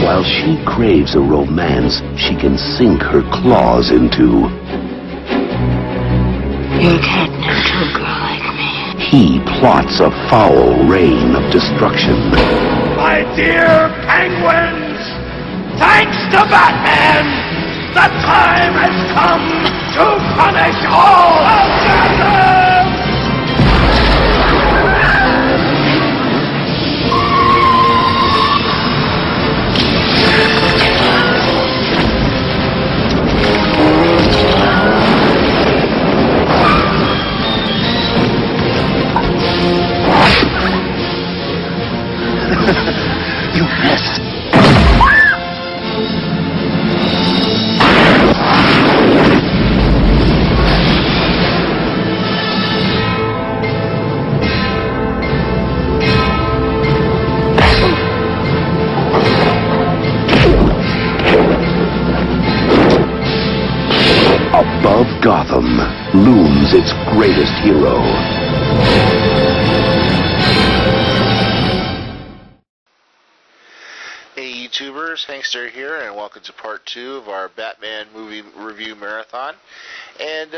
While she craves a romance she can sink her claws into, You're catnip to a girl like me. he plots a foul reign of destruction. My dear penguins, thanks to Batman, the time has come to punish all of Gotham! You missed. Above Gotham looms its greatest hero. Hey YouTubers, Hankster here, and welcome to part 2 of our Batman movie review marathon. And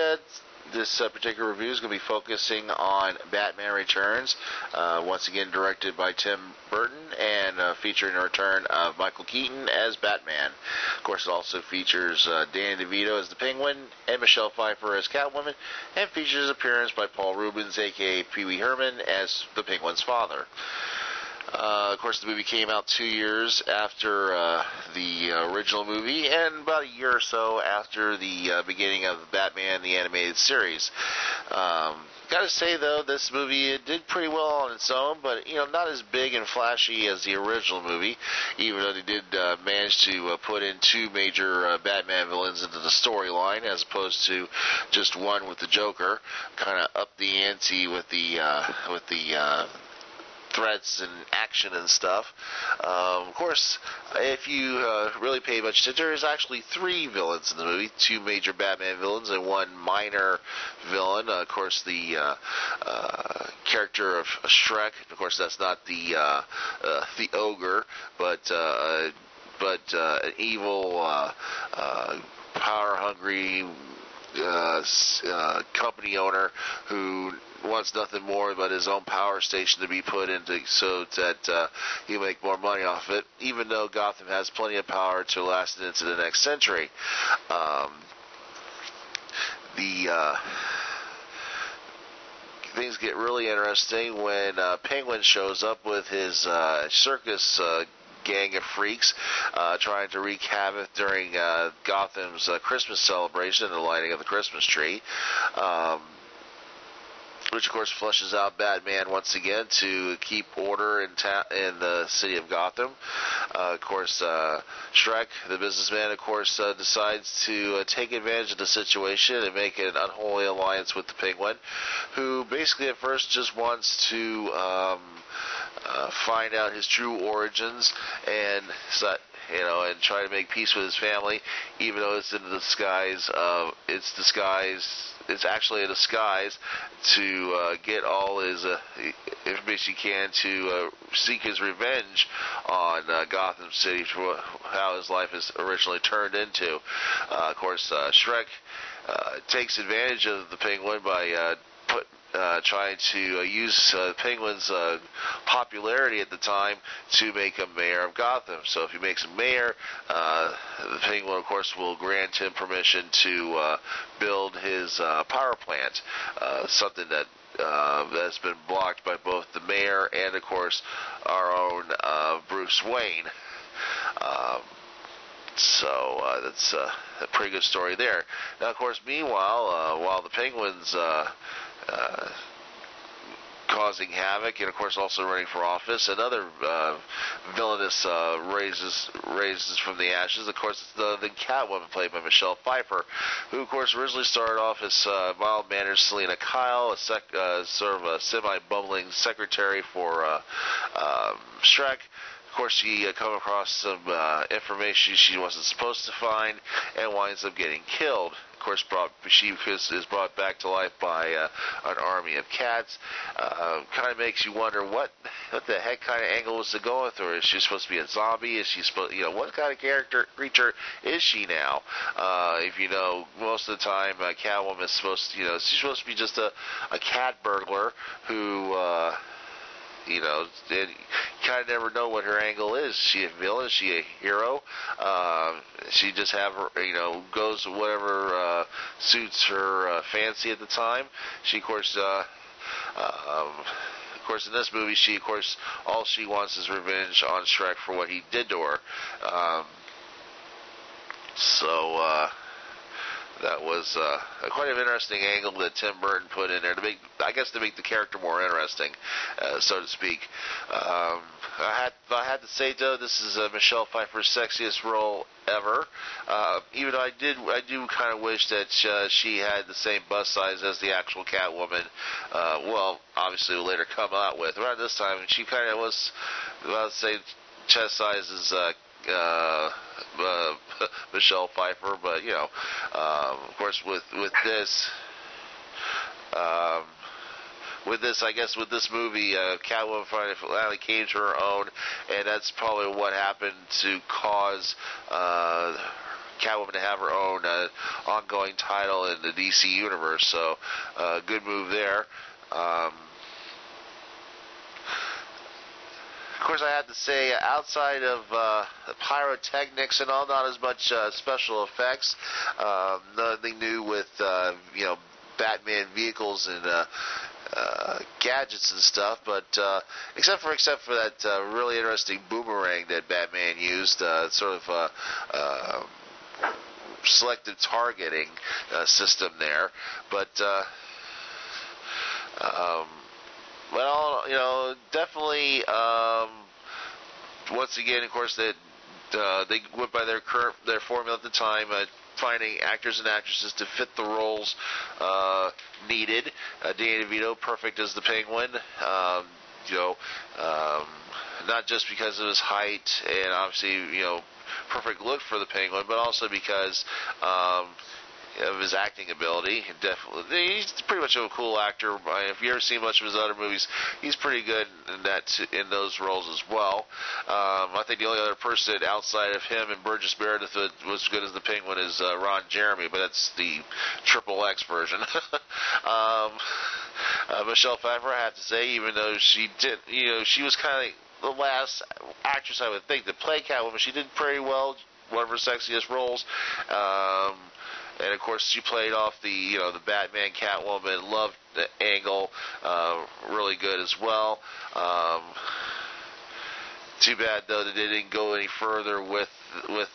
this particular review is going to be focusing on Batman Returns, once again directed by Tim Burton, and featuring the return of Michael Keaton as Batman. Of course, it also features Danny DeVito as the Penguin, and Michelle Pfeiffer as Catwoman, and features appearance by Paul Reubens, aka Pee Wee Herman, as the Penguin's father. Of course, the movie came out 2 years after the original movie, and about a year or so after the beginning of Batman the Animated Series. Gotta say, though, this movie did pretty well on its own, but, you know, not as big and flashy as the original movie, even though they did manage to put in 2 major Batman villains into the storyline, as opposed to just one with the Joker. Kind of up the ante with the threats and action and stuff. Of course, if you really pay much attention, there's actually 3 villains in the movie, 2 major Batman villains and 1 minor villain. Of course, the character of Shrek. Of course, that's not the ogre, but an evil, power-hungry company owner who wants nothing more but his own power station to be put into so that he'll make more money off it, even though Gotham has plenty of power to last it into the next century. Things get really interesting when Penguin shows up with his circus gang of freaks trying to wreak havoc during Gotham's Christmas celebration and the lighting of the Christmas tree. Which, of course, flushes out Batman once again to keep order in the city of Gotham. Of course, Shrek, the businessman, of course, decides to take advantage of the situation and make an unholy alliance with the Penguin, who basically at first just wants to find out his true origins and and try to make peace with his family, even though it's in the disguise of it's actually a disguise to get all his information he can to seek his revenge on Gotham City for how his life is originally turned into. Of course, Shrek takes advantage of the Penguin by trying to use Penguin's popularity at the time to make him mayor of Gotham. So if he makes him mayor, the Penguin, of course, will grant him permission to build his power plant, something that that's been blocked by both the mayor and, of course, our own Bruce Wayne. So that's a pretty good story there. Now, of course, meanwhile, while the Penguin's causing havoc and, of course, also running for office, another villainous raises from the ashes. Of course, it's the Catwoman, played by Michelle Pfeiffer, who, of course, originally started off as mild-mannered Selena Kyle, a sort of a semi-bumbling secretary for Shrek. Of course, she come across some information she wasn't supposed to find and winds up getting killed. Of course, she is brought back to life by an army of cats. Kind of makes you wonder what the heck kind of angle was it going through? Is she supposed to be a zombie? Is she supposed, what kind of creature is she now? If you know, most of the time, Catwoman is supposed to, she's supposed to be just a cat burglar who, you kind of never know what her angle is. Is she a villain? Is she a hero? She just have her, goes whatever suits her fancy at the time. She, of course, in this movie, she, of course, all she wants is revenge on Shrek for what he did to her. That was quite an interesting angle that Tim Burton put in there to make the character more interesting, so to speak. I had to say though, this is Michelle Pfeiffer's sexiest role ever. Even though I do kind of wish that she had the same bust size as the actual Catwoman. Well, obviously will later come out with. Around this time, she kind of was, I would say, chest size is Michelle Pfeiffer, but of course, with this, I guess with this movie, Catwoman finally came to her own, and that's probably what happened to cause Catwoman to have her own ongoing title in the DC universe. So, good move there. Of course, I have to say, outside of the pyrotechnics and all, not as much special effects. Nothing new with Batman vehicles and gadgets and stuff, but except for that really interesting boomerang that Batman used, sort of selective targeting system there, but. Well, definitely. Once again, of course, they went by their formula at the time, finding actors and actresses to fit the roles needed. Danny DeVito, perfect as the Penguin. Not just because of his height and obviously perfect look for the Penguin, but also because. Of his acting ability. Definitely, he's pretty much a cool actor. If you ever seen much of his other movies, he's pretty good in those roles as well. I think the only other person outside of him and Burgess Meredith was as good as the Penguin is Ron Jeremy, but that's the Triple X version. Michelle Pfeiffer, I have to say, even though she did, she was kind of the last actress I would think to play Catwoman. She did pretty well, one of her sexiest roles. And of course, she played off the Batman Catwoman love angle really good as well. Too bad though that they didn't go any further with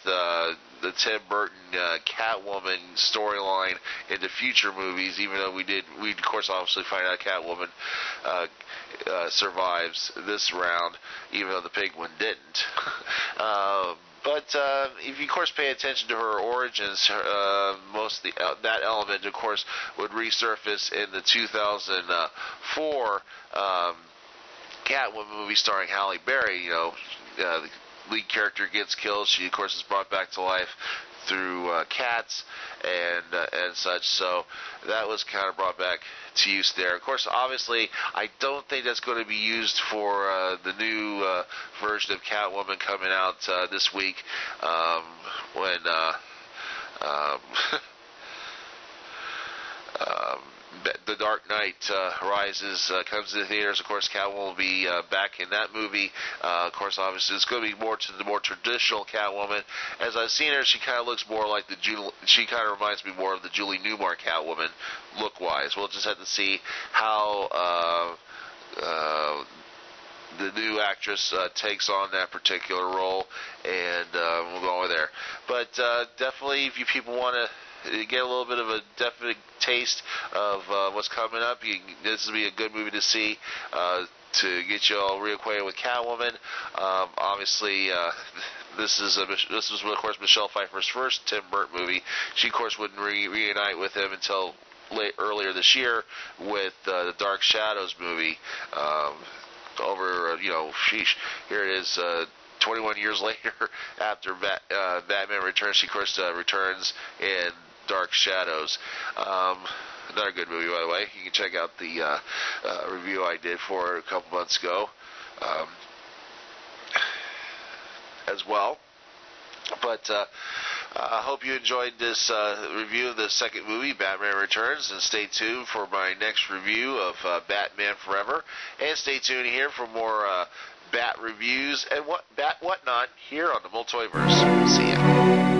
the Tim Burton Catwoman storyline into future movies. Even though we of course obviously find out Catwoman survives this round, even though the Penguin didn't. But if you, of course, pay attention to her origins, most of that element, of course, would resurface in the 2004 Catwoman movie starring Halle Berry. The lead character gets killed. She, of course, is brought back to life through cats and such. So that was kind of brought back to use there. Of course, obviously, I don't think that's going to be used for the new version of Catwoman coming out this week when The Dark Knight Rises comes to the theaters. Of course, Catwoman will be back in that movie. Of course, obviously, it's going to be more to the more traditional Catwoman. As I've seen her, she kind of looks more like she kind of reminds me more of the Julie Newmar Catwoman look-wise. We'll just have to see how the new actress takes on that particular role, and we'll go over there. But definitely, if you people want to get a little bit of a definite taste of what's coming up, this will be a good movie to see to get you all reacquainted with Catwoman. Obviously, this was of course Michelle Pfeiffer's first Tim Burton movie. She of course wouldn't reunite with him until earlier this year with the Dark Shadows movie. Sheesh, here it is. 21 years later, after Batman Returns, she of course returns in Dark Shadows. Another good movie, by the way. You can check out the review I did for it a couple months ago as well. But I hope you enjoyed this review of the second movie, Batman Returns, and stay tuned for my next review of Batman Forever. And stay tuned here for more Bat reviews and whatnot here on the Multiverse. See ya.